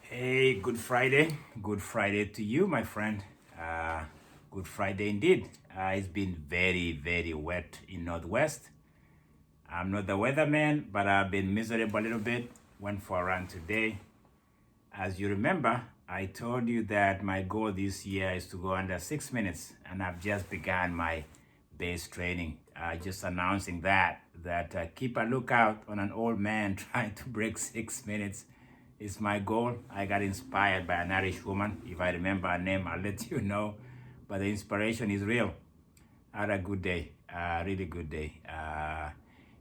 Hey, good Friday. Good Friday to you, my friend. Uh, Good Friday indeed. It's been very, very wet in Northwest. I'm not the weatherman, but I've been miserable a little bit. Went for a run today. As you remember, I told you that my goal this year is to go under 6 minutes, and I've just begun my base training. Just announcing that keep a lookout on an old man trying to break 6 minutes is my goal. I got inspired by an Irish woman. If I remember her name, I'll let you know. But the inspiration is real. I had a good day, really good day.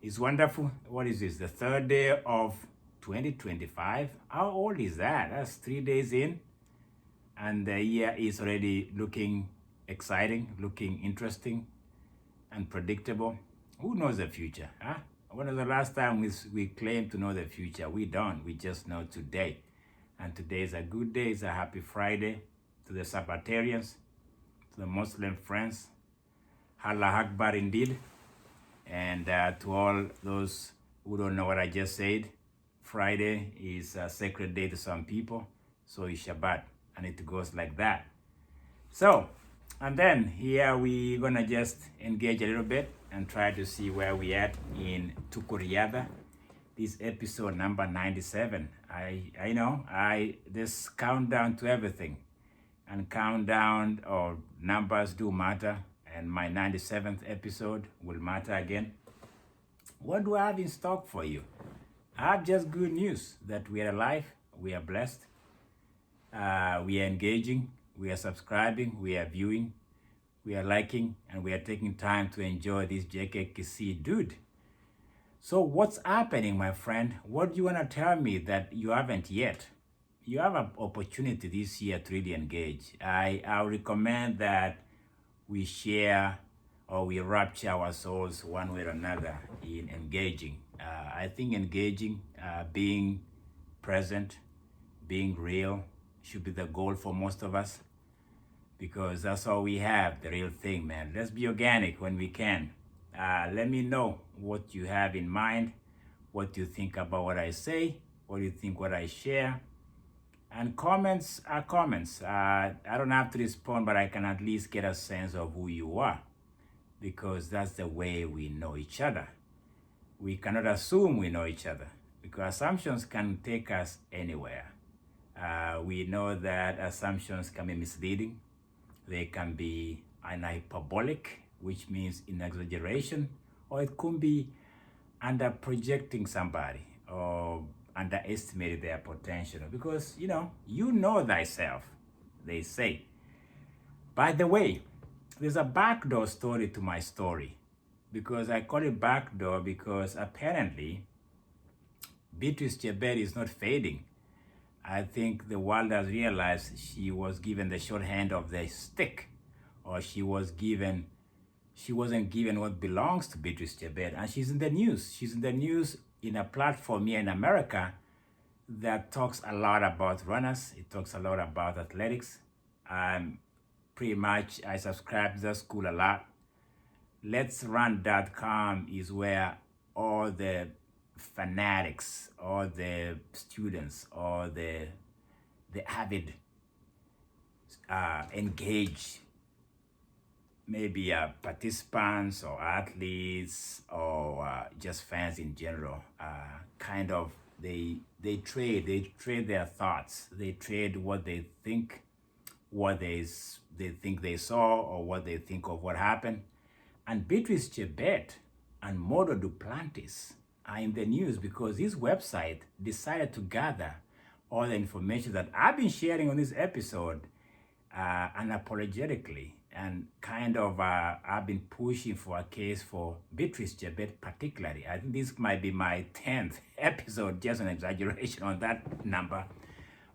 It's wonderful. What is this? The third day of 2025. How old is that? That's 3 days in, and the year is already looking exciting, looking interesting, and predictable. Who knows the future? Huh? When was the last time we claimed to know the future? We don't. We just know today. And today is a good day. It's a happy Friday to the Sabbatarians, to the Muslim friends. Allah Akbar indeed. And to all those who don't know what I just said, Friday is a sacred day to some people. So is Shabbat. And it goes like that. So, and then here we're gonna just engage a little bit and try to see where we at in Tukuriada. This episode number 97. I know this countdown to everything, and countdown or numbers do matter, and my 97th episode will matter again. What do I have in stock for you? I have just good news that we are alive, we are blessed, we are engaging, we are subscribing, we are viewing, we are liking, and we are taking time to enjoy this JKKC dude. So what's happening, my friend? What do you want to tell me that you haven't yet? You have an opportunity this year to really engage. I recommend that we share or we rapture our souls one way or another in engaging. I think engaging, being present, being real should be the goal for most of us, because that's all we have, the real thing, man. Let's be organic when we can. Let me know what you have in mind, what you think about what I say, what you think what I share. And comments are comments. I don't have to respond, but I can at least get a sense of who you are, because that's the way we know each other. We cannot assume we know each other, because assumptions can take us anywhere. We know that assumptions can be misleading. They can be an hyperbolic, which means in exaggeration, or it could be under projecting somebody or underestimating their potential, because you know thyself, they say. By the way, there's a backdoor story to my story, because I call it backdoor because apparently Beatrice Chebet is not fading. I think the world has realized she was given the short hand of the stick, or she wasn't given what belongs to Beatrice Chebet, and she's in the news. She's in the news in a platform here in America that talks a lot about runners. It talks a lot about athletics. Pretty much I subscribe to that school a lot. Let'sRun.com is where all the fanatics, all the students, all the avid engage, maybe participants or athletes or just fans in general, kind of they trade their thoughts, they trade what they think, what they think they saw, or what they think of what happened. And Beatrice Chebet and Mondo Duplantis are in the news because this website decided to gather all the information that I've been sharing on this episode unapologetically, and kind of I've been pushing for a case for Beatrice Chebet particularly. I think this might be my 10th episode, just an exaggeration on that number.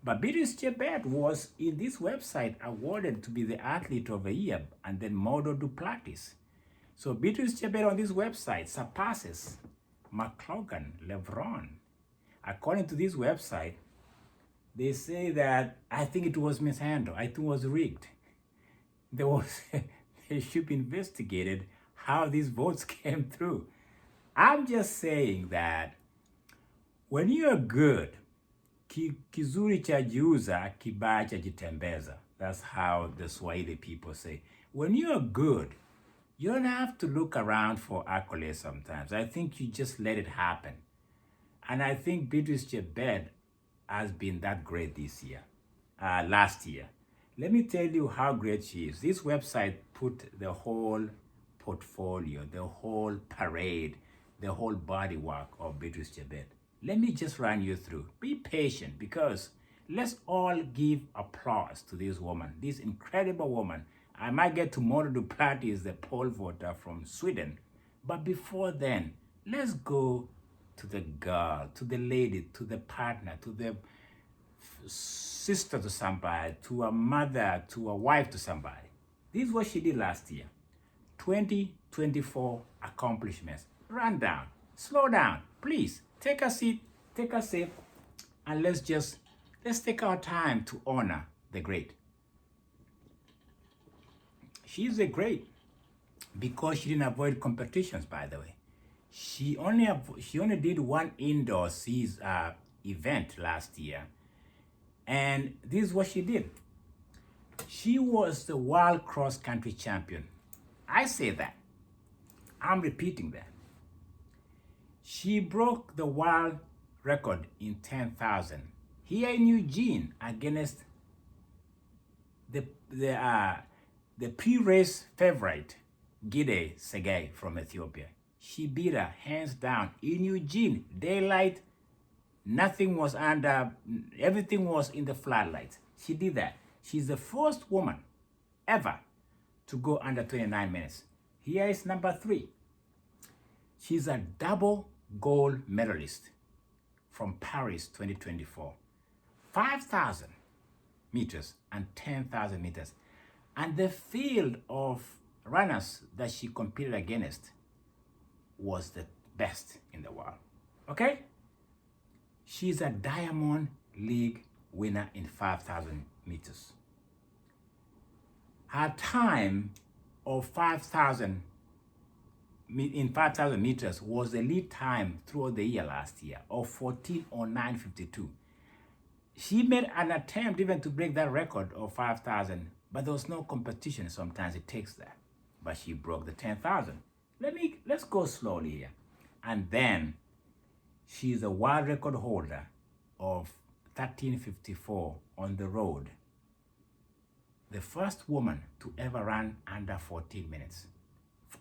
But Beatrice Chebet was in this website awarded to be the athlete of the year, and then Mondo Duplantis. So Beatrice Chebet on this website surpasses McLaughlin, Lebron. According to this website, they say that I think it was mishandled. I think it was rigged. They should be investigated how these votes came through. I'm just saying that when you're good kizuri cha jiuza, kibaya cha jitembeza. That's how the Swahili people say. When you're good, you don't have to look around for accolades sometimes. I think you just let it happen. And I think Beatrice Chebet has been that great this year, last year. Let me tell you how great she is. This website put the whole portfolio, the whole parade, the whole body work of Beatrice Chebet. Let me just run you through. Be patient, because let's all give applause to this woman, this incredible woman. I might get to Mondo Duplantis, the pole vaulter from Sweden. But before then, let's go to the girl, to the lady, to the partner, to the sister to somebody, to a mother, to a wife to somebody. This is what she did last year. 2024 accomplishments. Run down, slow down, please. Take a seat, take a sip, and let's take our time to honor the great. She's a great because she didn't avoid competitions, by the way. She only did one indoor event last year, and this is what she did. She was the world cross-country champion. I say that. I'm repeating that. She broke the world record in 10,000 here in Eugene against the pre-race favorite, Gide Segei from Ethiopia. She beat her hands down in Eugene. Daylight, nothing was under, everything was in the floodlights. She did that. She's the first woman ever to go under 29 minutes. Here is number 3. She's a double gold medalist from Paris 2024. 5,000 meters and 10,000 meters. And the field of runners that she competed against was the best in the world. Okay? She's a Diamond League winner in 5,000 meters. Her time of 5,000 meters was the lead time throughout the year last year of 14:09:52. She made an attempt even to break that record of 5,000, but there was no competition. Sometimes it takes that. But she broke the 10,000. Let's go slowly here. And then she's a world record holder of 13:54 on the road. The first woman to ever run under 14 minutes.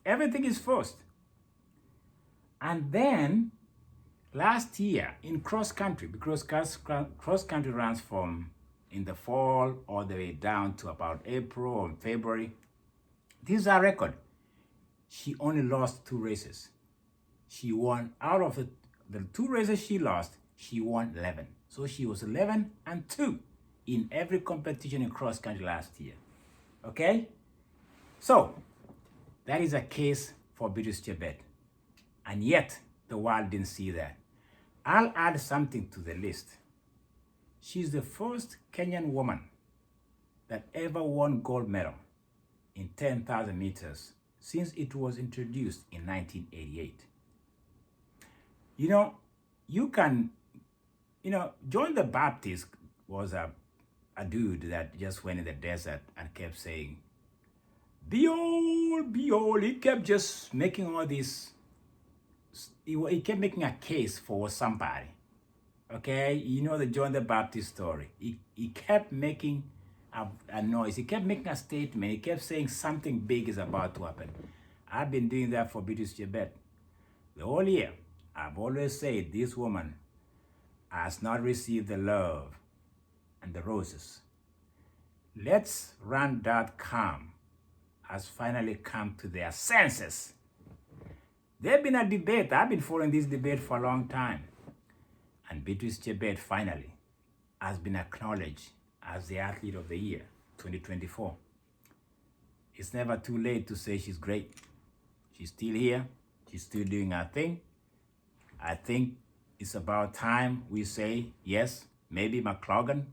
Everything is first. And then last year in cross country, because cross country runs from in the fall all the way down to about April or February. This is her record. She only lost 2 races. She won out of the 2 races she lost, she won 11. So she was 11-2 in every competition in cross country last year. Okay? So that is a case for Beatrice Chebet. And yet the world didn't see that. I'll add something to the list. She's the first Kenyan woman that ever won gold medal in 10,000 meters since it was introduced in 1988. John the Baptist was a dude that just went in the desert and kept saying, Behold, behold. He kept just making all this, he kept making a case for somebody. Okay, you know the John the Baptist story. He kept making a noise. He kept making a statement. He kept saying something big is about to happen. I've been doing that for Beatrice Chebet. The whole year, I've always said this woman has not received the love and the roses. Let's Run.com has finally come to their senses. There's been a debate. I've been following this debate for a long time. And Beatrice Chebet finally has been acknowledged as the Athlete of the Year 2024. It's never too late to say she's great. She's still here. She's still doing her thing. I think it's about time we say, yes, maybe McLaughlin.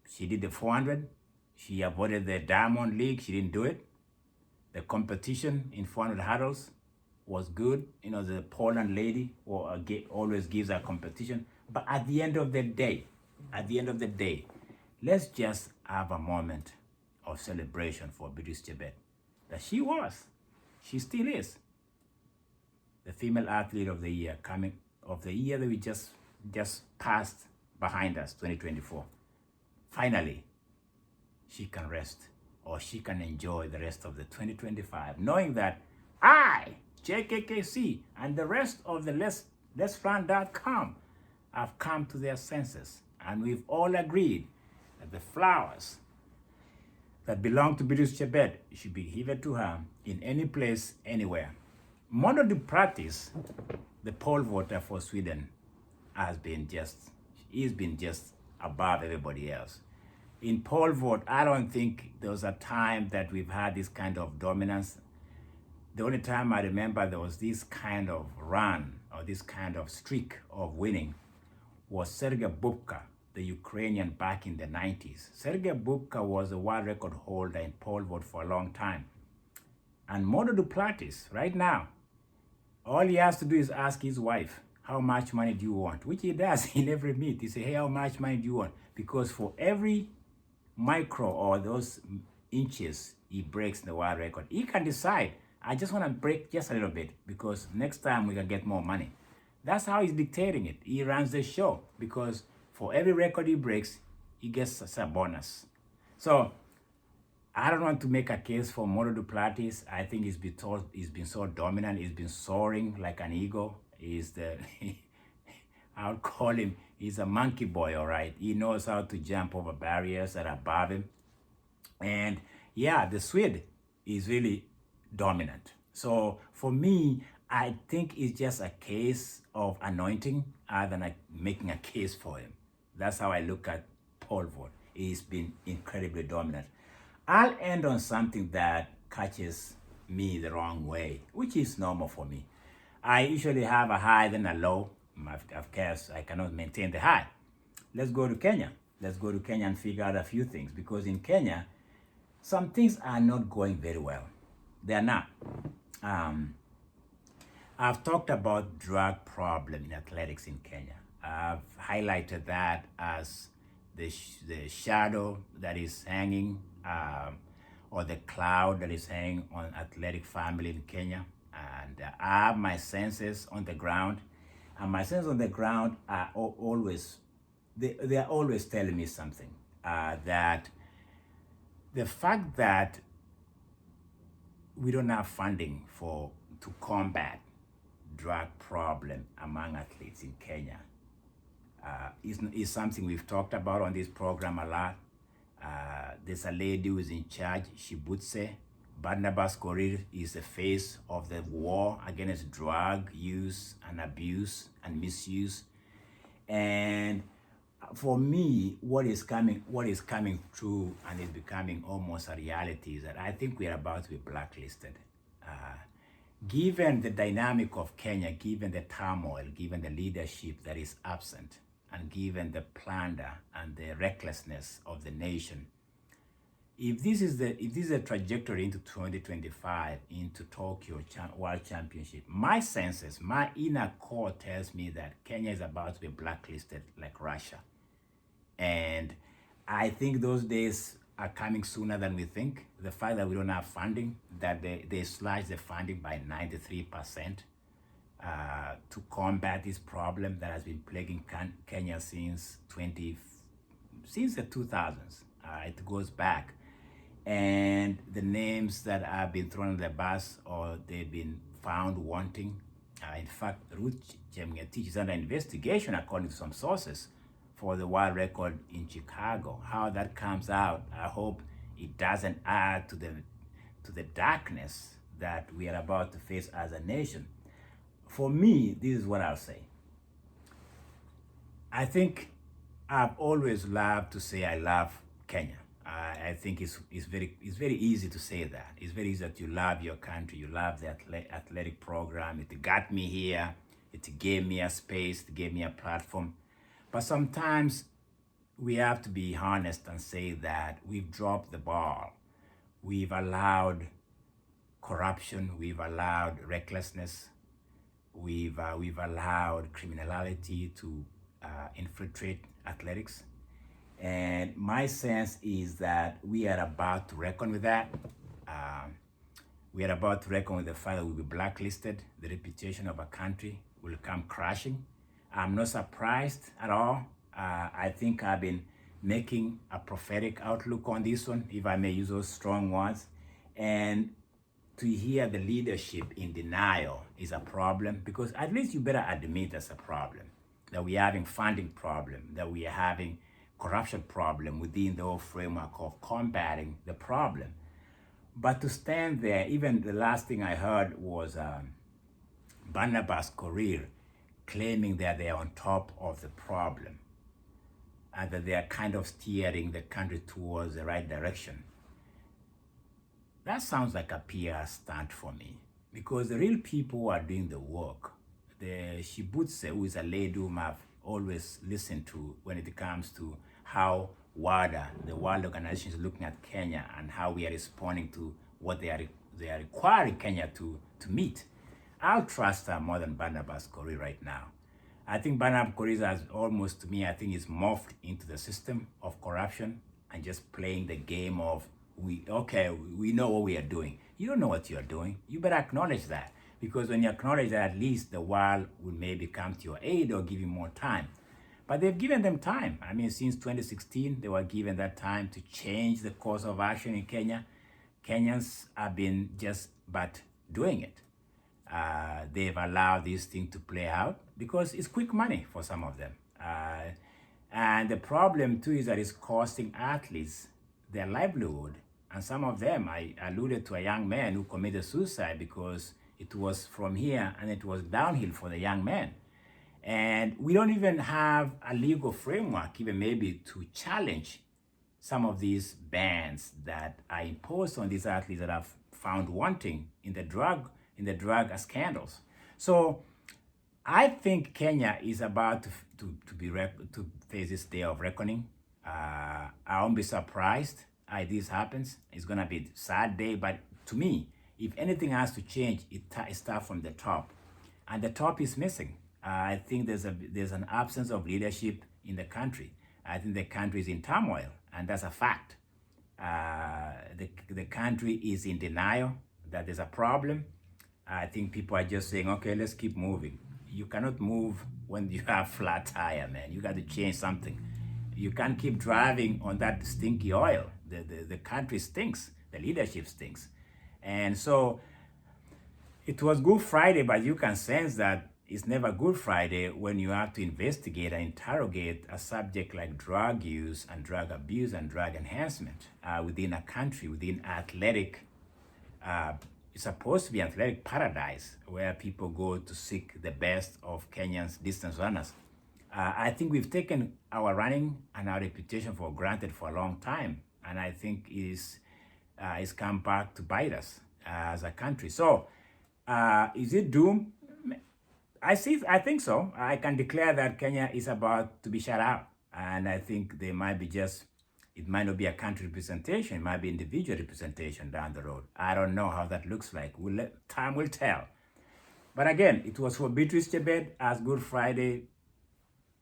She did the 400. She avoided the Diamond League. She didn't do it. The competition in 400 hurdles was good. The Poland lady always gives her competition. But at the end of the day, at the end of the day, let's just have a moment of celebration for Beatrice Chebet. That she still is, the female athlete of the year, coming of the year that we just passed behind us, 2024. Finally, she can rest, or she can enjoy the rest of the 2025, knowing that I, JKKC, and the rest of the Let'sRun.com have come to their senses, and we've all agreed that the flowers that belong to Beatrice Chebet should be given to her in any place, anywhere. Mondo Duplantis, the pole vaulter for Sweden, he's been just above everybody else. In pole vault, I don't think there was a time that we've had this kind of dominance. The only time I remember there was this kind of run or this kind of streak of winning was Sergei Bubka, the Ukrainian, back in the 90s. Sergei Bubka was a world record holder in pole vault for a long time. And Mondo Duplantis, right now, all he has to do is ask his wife, how much money do you want? Which he does in every meet. He says, hey, how much money do you want? Because for every micro or those inches he breaks the world record, he can decide, I just want to break just a little bit because next time we can get more money. That's how he's dictating it. He runs the show because for every record he breaks, he gets a bonus. So I don't want to make a case for Mondo Duplantis. I think he's been so dominant. He's been soaring like an eagle. I would call him, he's a monkey boy, all right. He knows how to jump over barriers that are above him. And yeah, the Swede is really dominant. So for me, I think it's just a case of anointing rather than making a case for him. That's how I look at pole vault. He's been incredibly dominant. I'll end on something that catches me the wrong way, which is normal for me. I usually have a high then a low. Of course, I cannot maintain the high. Let's go to Kenya. Let's go to Kenya and figure out a few things, because in Kenya, some things are not going very well. They're not. I've talked about drug problem in athletics in Kenya. I've highlighted that as the shadow that is hanging, or the cloud that is hanging on athletic family in Kenya. And I have my senses on the ground, and my senses on the ground are always, they are always telling me something, that the fact that we don't have funding to combat drug problem among athletes in Kenya is something we've talked about on this program a lot. There's a lady who is in charge, Shibutse. Barnabas Korir is the face of the war against drug use and abuse and misuse. And for me, what is coming true and is becoming almost a reality is that I think we are about to be blacklisted. Given the dynamic of Kenya, given the turmoil, given the leadership that is absent, and given the plunder and the recklessness of the nation, if this is a trajectory into 2025, into Tokyo World Championship, my senses, my inner core tells me that Kenya is about to be blacklisted like Russia. And I think those days are coming sooner than we think. The fact that we don't have funding, that they slashed the funding by 93% to combat this problem that has been plaguing Kenya since the 2000s. It goes back. And the names that have been thrown on the bus or they've been found wanting. In fact, Ruth Chemgetich is under investigation, according to some sources, for the world record in Chicago. How that comes out, I hope it doesn't add to the darkness that we are about to face as a nation. For me, this is what I'll say. I think I've always loved to say I love Kenya. I think it's very easy to say that. It's very easy that you love your country, you love the athletic program. It got me here. It gave me a space. It gave me a platform. But sometimes we have to be honest and say that we've dropped the ball. We've allowed corruption. We've allowed recklessness. We've allowed criminality to infiltrate athletics. And my sense is that we are about to reckon with that. Um, we are about to reckon with the fact that we'll be blacklisted. The reputation of a country will come crashing. I'm not surprised at all. I think I've been making a prophetic outlook on this one, if I may use those strong words. And to hear the leadership in denial is a problem, because at least you better admit that's a problem, that we are having funding problem, that we are having corruption problem within the whole framework of combating the problem. But to stand there, even the last thing I heard was Barnabas Korir claiming that they are on top of the problem and that they are kind of steering the country towards the right direction. That sounds like a PR stunt for me, because the real people who are doing the work, the Shibutse, who is a lady whom I've always listened to when it comes to how WADA, the World Organization, is looking at Kenya and how we are responding to what they are requiring Kenya to meet. I'll trust her more than Barnabas Korir right now. I think Barnabas Korir has almost, to me, I think is morphed into the system of corruption and just playing the game of, we know what we are doing. You don't know what you're doing. You better acknowledge that, because when you acknowledge that, at least the world will maybe come to your aid or give you more time. But they've given them time. I mean, since 2016, they were given that time to change the course of action in Kenya. Kenyans have been just but doing it. They've allowed this thing to play out because it's quick money for some of them. And the problem too is that it's costing athletes their livelihood. And some of them, I alluded to a young man who committed suicide because it was from here and it was downhill for the young man. And we don't even have a legal framework, even maybe to challenge some of these bans that are imposed on these athletes that are found wanting in the drug scandals. So I think Kenya is about to face this day of reckoning. I won't be surprised if this happens. It's gonna be a sad day, but to me, if anything has to change, it starts from the top, and the top is missing. I think there's an absence of leadership in the country. I think the country is in turmoil, and that's a fact. The country is in denial that there's a problem. I think people are just saying, okay, let's keep moving. You cannot move when you have flat tire, man. You got to change something. You can't keep driving on that stinky oil. The country stinks. The leadership stinks. And so it was Good Friday, but you can sense that it's never Good Friday when you have to investigate and interrogate a subject like drug use and drug abuse and drug enhancement within a country, within athletic. It's supposed to be an athletic paradise where people go to seek the best of Kenyans distance runners. I think we've taken our running and our reputation for granted for a long time, and I think it's come back to bite us as a country. So, is it doomed? I think so. I can declare that Kenya is about to be shut out, and I think they might be it might not be a country representation, it might be individual representation down the road. I don't know how that looks like. Time will tell. But again, it was for Beatrice Chebet as Good Friday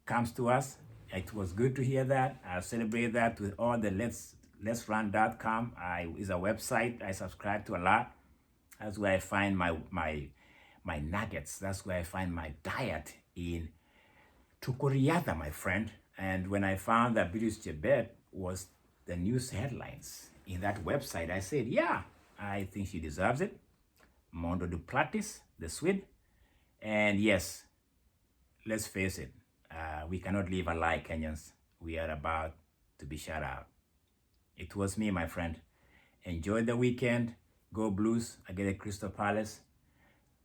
comes to us. It was good to hear that. I'll celebrate that with all the letsrun.com. Is a website I subscribe to a lot. That's where I find my nuggets. That's where I find my diet in Tukuriata, my friend. And when I found that Beatrice Chebet was the news headlines in that website, I said, yeah, I think she deserves it. Mondo Duplantis, the Swede. And yes, let's face it, we cannot live a lie, Kenyans. We are about to be shut out. It was me, my friend. Enjoy the weekend. Go Blues against Crystal Palace.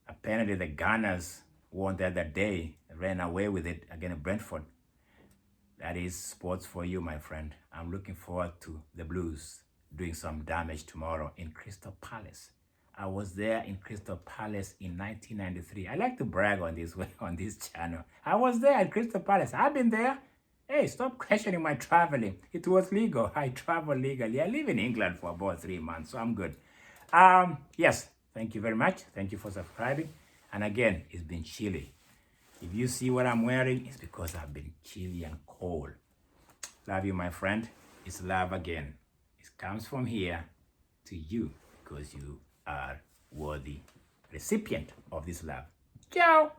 Apparently the Gunners won the other day, ran away with it against Brentford. That is sports for you, my friend. I'm looking forward to the Blues doing some damage tomorrow in Crystal Palace. I was there in Crystal Palace in 1993. I like to brag on this channel. I was there at Crystal Palace. I've been there. Hey, stop questioning my traveling. It was legal. I travel legally. I live in England for about 3 months, so I'm good. Yes, thank you very much. Thank you for subscribing. And again, it's been chilly. If you see what I'm wearing, it's because I've been chilly and cold. Love you, my friend. It's love again. It comes from here to you because you are worthy recipient of this love. Ciao.